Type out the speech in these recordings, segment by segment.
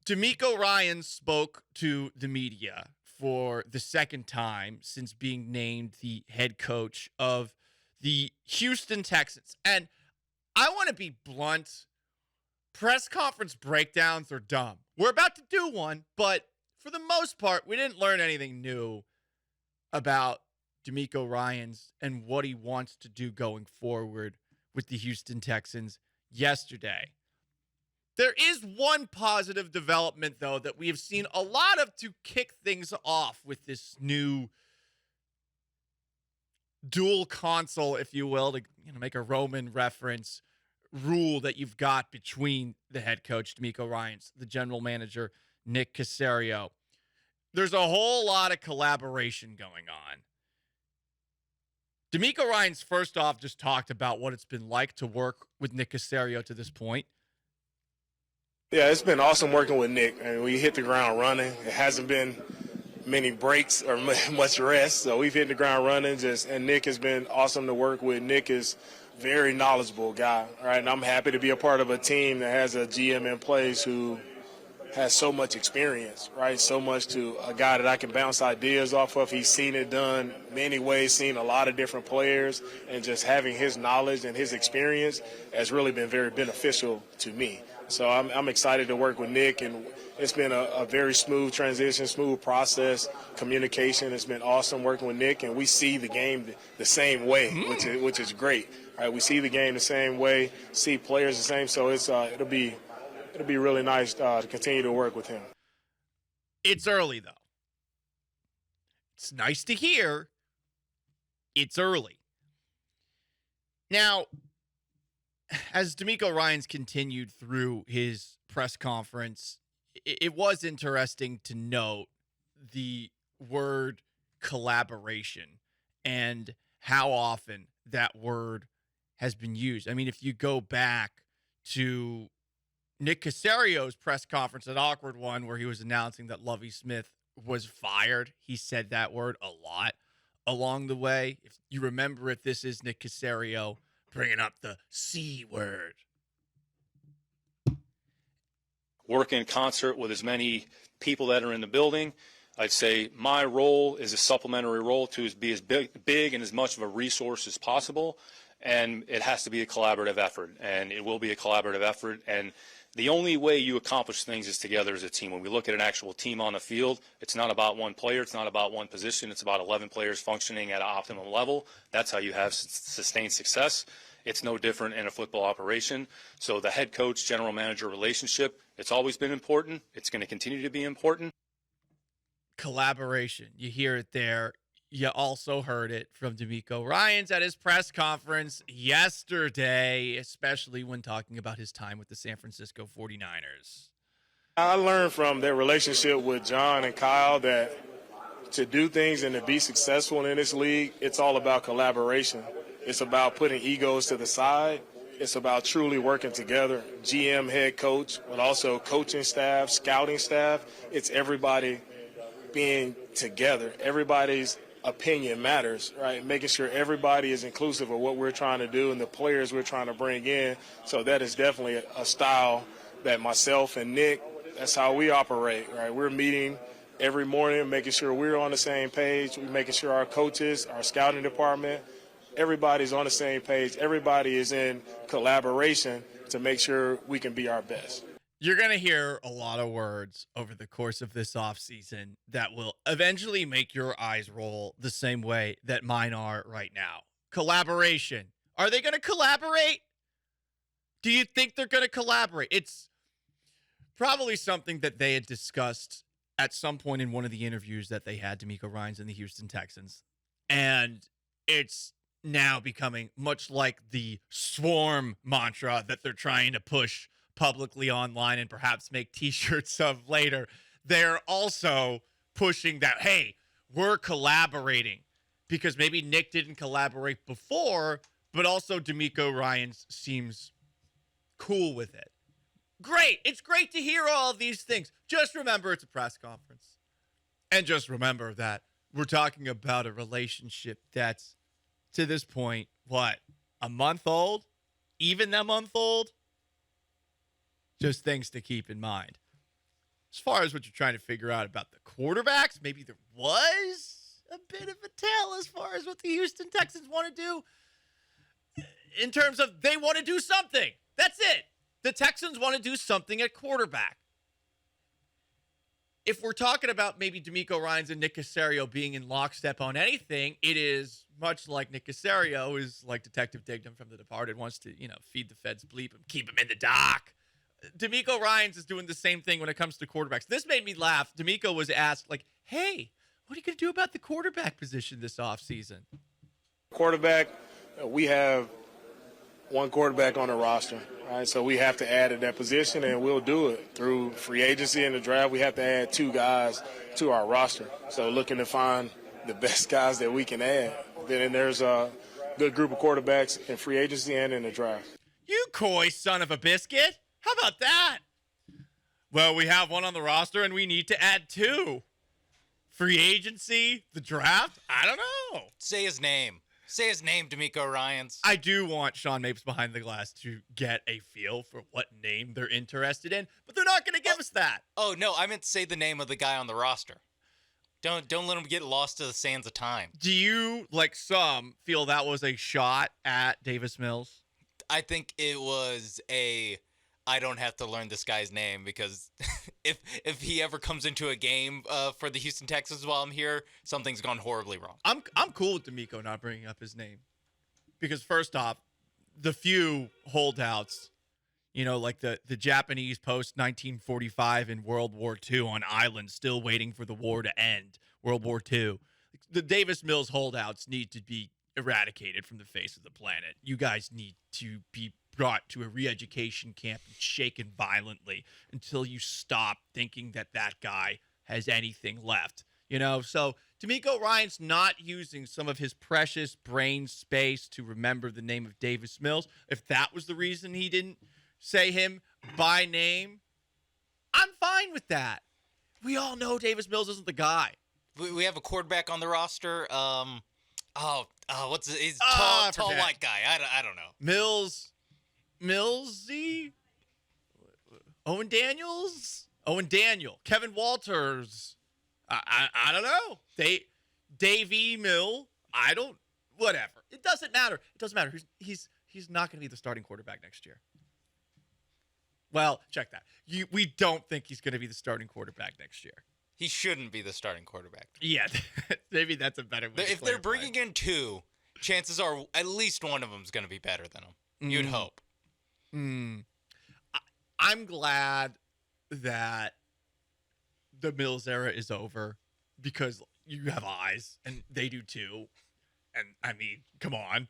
DeMeco Ryans spoke to the media for the second time since being named the head coach of the Houston Texans. And I want to be blunt. Press conference breakdowns are dumb. We're about to do one, but for the most part, we didn't learn anything new about DeMeco Ryans and what he wants to do going forward with the Houston Texans yesterday. There is one positive development, though, that we have seen a lot of to kick things off with this new dual console, if you will, to make a Roman reference, rule that you've got between the head coach, DeMeco Ryans, the general manager, Nick Caserio. There's a whole lot of collaboration going on. DeMeco Ryans, first off, just talked about what it's been like to work with Nick Caserio to this point. Yeah, it's been awesome working with Nick. I mean, we hit the ground running. It hasn't been many breaks or much rest, so we've hit the ground running. And Nick has been awesome to work with. Nick is a very knowledgeable guy, all right? And I'm happy to be a part of a team that has a GM in place who has so much experience, right? So much to a guy that I can bounce ideas off of. He's seen it done many ways, seen a lot of different players, and just having his knowledge and his experience has really been very beneficial to me. So I'm excited to work with Nick, and it's been a very smooth transition, smooth process. Communication has been awesome working with Nick, and we see the game the same way, which is great. Right? We see the game the same way, see players the same. So it'll be really nice to continue to work with him. It's early, though. It's nice to hear. It's early. Now, as DeMeco Ryans continued through his press conference, it was interesting to note the word collaboration and how often that word has been used. I mean, if you go back to Nick Caserio's press conference, an awkward one where he was announcing that Lovie Smith was fired, he said that word a lot along the way. If you remember it, this is Nick Caserio bringing up the C word. Work in concert with as many people that are in the building. I'd say my role is a supplementary role to be as big and as much of a resource as possible. And it has to be a collaborative effort, and it will be a collaborative effort. And the only way you accomplish things is together as a team. When we look at an actual team on the field, it's not about one player. It's not about one position. It's about 11 players functioning at an optimum level. That's how you have sustained success. It's no different in a football operation. So the head coach, general manager relationship, it's always been important. It's going to continue to be important. Collaboration. You hear it there. You also heard it from DeMeco Ryans at his press conference yesterday, especially when talking about his time with the San Francisco 49ers. I learned from their relationship with John and Kyle that to do things and to be successful in this league, it's all about collaboration. It's about putting egos to the side. It's about truly working together. GM, head coach, but also coaching staff, scouting staff. It's everybody being together. Everybody's opinion matters, right? Making sure everybody is inclusive of what we're trying to do and the players we're trying to bring in. So that is definitely a style that myself and Nick, that's how we operate, right? We're meeting every morning, making sure we're on the same page. We're making sure our coaches, our scouting department, everybody's on the same page. Everybody is in collaboration to make sure we can be our best. You're going to hear a lot of words over the course of this offseason that will eventually make your eyes roll the same way that mine are right now. Collaboration. Are they going to collaborate? Do you think they're going to collaborate? It's probably something that they had discussed at some point in one of the interviews that they had, DeMeco Ryans and the Houston Texans. And it's now becoming much like the swarm mantra that they're trying to push publicly online and perhaps make t-shirts of later. They're also pushing that, hey, we're collaborating, because maybe Nick didn't collaborate before, but also DeMeco Ryans seems cool with it. Great. It's great to hear all of these things. Just remember it's a press conference. And just remember that we're talking about a relationship that's, to this point, what, a month old? Even a month old? Just things to keep in mind. As far as what you're trying to figure out about the quarterbacks, maybe there was a bit of a tell as far as what the Houston Texans want to do in terms of they want to do something. That's it. The Texans want to do something at quarterback. If we're talking about maybe DeMeco Ryans and Nick Caserio being in lockstep on anything, it is much like Nick Caserio is like Detective Dignam from The Departed, wants to, feed the feds bleep him, keep him in the dock. DeMeco Ryans is doing the same thing when it comes to quarterbacks. This made me laugh. DeMeco was asked, hey, what are you going to do about the quarterback position this offseason? Quarterback, we have one quarterback on the roster. All right, so we have to add at that position, and we'll do it through free agency and the draft. We have to add 2 guys to our roster. So looking to find the best guys that we can add. Then there's a good group of quarterbacks in free agency and in the draft. You coy son of a biscuit. How about that? Well, we have one on the roster, and we need to add 2. Free agency, the draft? I don't know. Say his name. Say his name, DeMeco Ryans. I do want Sean Mapes behind the glass to get a feel for what name they're interested in, but they're not going to give us that. Oh, no, I meant to say the name of the guy on the roster. Don't let him get lost to the sands of time. Do you, like some, feel that was a shot at Davis Mills? I think it was I don't have to learn this guy's name because if he ever comes into a game for the Houston Texans while I'm here, something's gone horribly wrong. I'm cool with DeMeco not bringing up his name because first off, the few holdouts, like the Japanese post 1945 in World War II on islands still waiting for the war to end, World War II. The Davis Mills holdouts need to be eradicated from the face of the planet. You guys need to be brought to a re-education camp and shaken violently until you stop thinking that guy has anything left. So DeMeco Ryans not using some of his precious brain space to remember the name of Davis Mills. If that was the reason he didn't say him by name, I'm fine with that. We all know Davis Mills isn't the guy. We have a quarterback on the roster. What's he's tall white guy. I don't know. Millsy? Owen Daniel, Kevin Walters. I don't know. Davey Mill. Whatever. It doesn't matter. He's not going to be the starting quarterback next year. Well, check that. We don't think he's going to be the starting quarterback next year. He shouldn't be the starting quarterback. Yeah, maybe that's a better way. If they're bringing in 2, chances are at least one of them is going to be better than him. You'd hope. I'm glad that the Mills era is over because you have eyes, and they do too. And, I mean, come on.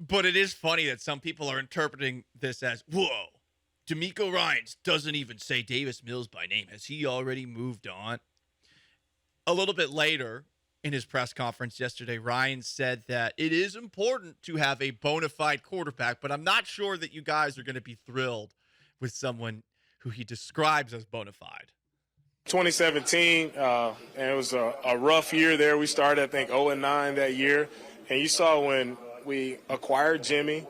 But it is funny that some people are interpreting this as, whoa, DeMeco Ryans doesn't even say Davis Mills by name. Has he already moved on? A little bit later in his press conference yesterday, Ryans said that it is important to have a bona fide quarterback, but I'm not sure that you guys are going to be thrilled with someone who he describes as bona fide. 2017, and it was a rough year there. We started, I think, 0-9 that year. And you saw when we acquired Jimmy,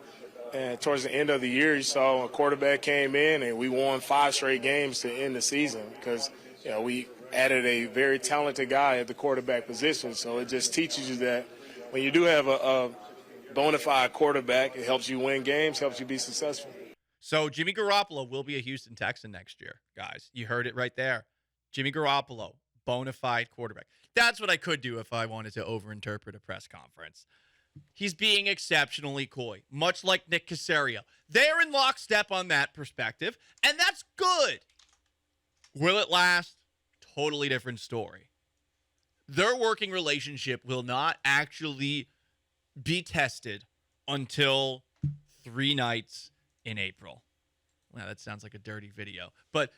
and towards the end of the year, you saw a quarterback came in, and we won 5 straight games to end the season because we added a very talented guy at the quarterback position. So it just teaches you that when you do have a bona fide quarterback, it helps you win games, helps you be successful. So Jimmy Garoppolo will be a Houston Texan next year, guys. You heard it right there. Jimmy Garoppolo, bona fide quarterback. That's what I could do if I wanted to overinterpret a press conference. He's being exceptionally coy, much like Nick Caserio. They're in lockstep on that perspective, and that's good. Will it last? Totally different story. Their working relationship will not actually be tested until 3 nights in April. Wow, that sounds like a dirty video. But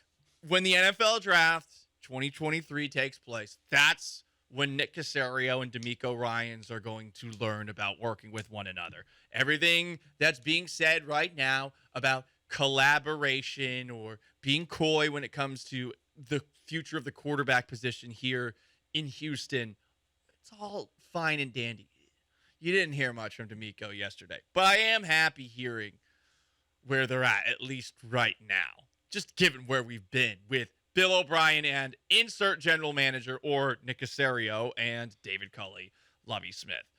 when the NFL draft 2023 takes place, that's when Nick Caserio and DeMeco Ryans are going to learn about working with one another. Everything that's being said right now about collaboration or being coy when it comes to the future of the quarterback position here in Houston, it's all fine and dandy. You didn't hear much from DeMeco yesterday, but I am happy hearing where they're at least right now. just given where we've been with Bill O'Brien and insert general manager or Nick Caserio and David Culley, Lovie Smith.